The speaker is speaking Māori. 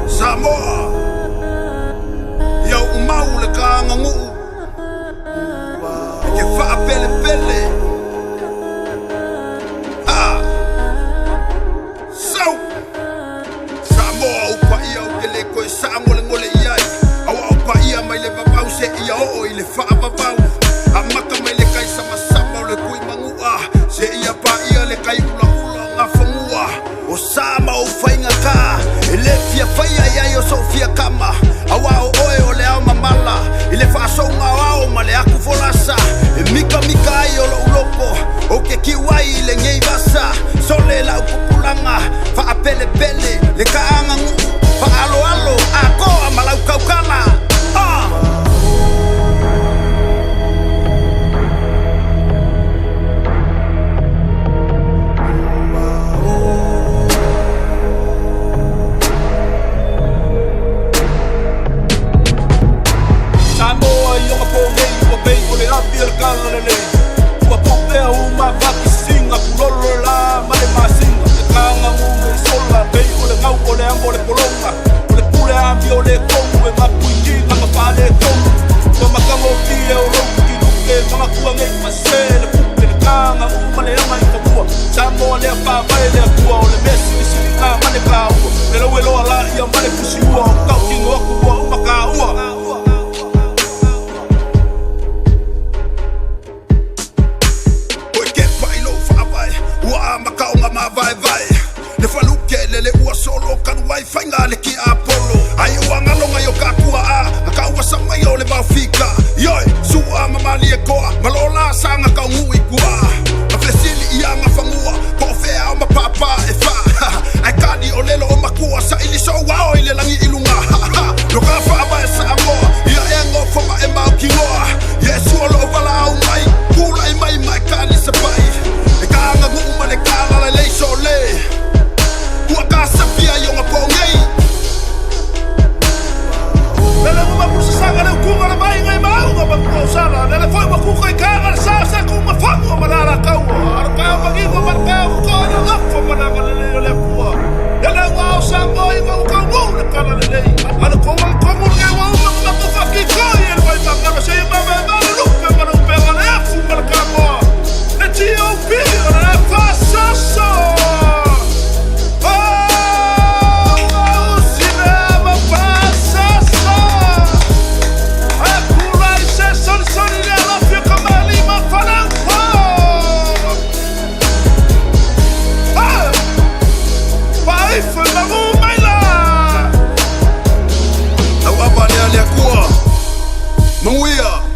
Samoa Iau umau le kāngangu Ke wha pele pele Sau Samoa upa ia o ke le koe sa ngole ngole iai Awa upa ia mai le vavau se ia o i le wha vavau A maka mai le kai sama sama o le kui mangua Se ia pa ia le kai ula ula ngā whangua O sama o whainga ka E le fia whaia iai o Sofia Kama Awa o oe o le au mamala I le whaasonga o au ma le aku volasa E mika mika ai o lo uloko O ke kiwai i le ngei vasa Sole la upupulanga Wha pele pele Le kaangangu Wha alo alo A koa malau kaukala Samoa i onga pōngei ua pei o le api al kānganele Ua pōpea uma vaki singa kulolo la male masinga Le kāngangu me sola pei o le ngau o le amo le polonga O le pule ami o le kongu e mapu i kinga ma pāle kongu Ua makango fie o rongu ki luke Mama kua ngei mase le puke le kāngangu ma le ama i whamua Samoa lea pāwai lea kua o le mesi i sili ngā mane kā ua Le lau e loa la ia mane kusi ua o kau kingo aku ua uma kā ua Vai vai Le faluke le ua solo kanu wai whainga le ki Apollo Ai ua ngalonga yo kakua a ka ua samai o le maufika Ioi, sua mamali e koa Malola sanga ka ngui kua A flesili i anga whangua Ko fea o mapapa e wha Ai kani o lelo o makua Sa ili so wao i le langi ilunga No ka whaaba e Samoa Ia e ngofa ma e mau ki ngoa Yesu o lo wala au mai Kula i mai mai kani sa pai E ka anga ngu ma le kala le leiso le Ua ka sapia i onga pōngei Lele uma pusa sanga le ukunga le mai ngai maunga ma kua usana Lele foi ma kuka i kānga le sāsa kuma whanua ma nara kaua Ara kāo magingo ma kāo kua na lafa ma nanga le leo le kua Lele ua o Samoa i ngau kau mou le kana le lei Ana konga kongu nge wa uma ma kuka ki koi e mai mangana Se i mame ma le lupe ma le upega le afu ma le kāmoa Le T.O.P. o le whasoso Manguia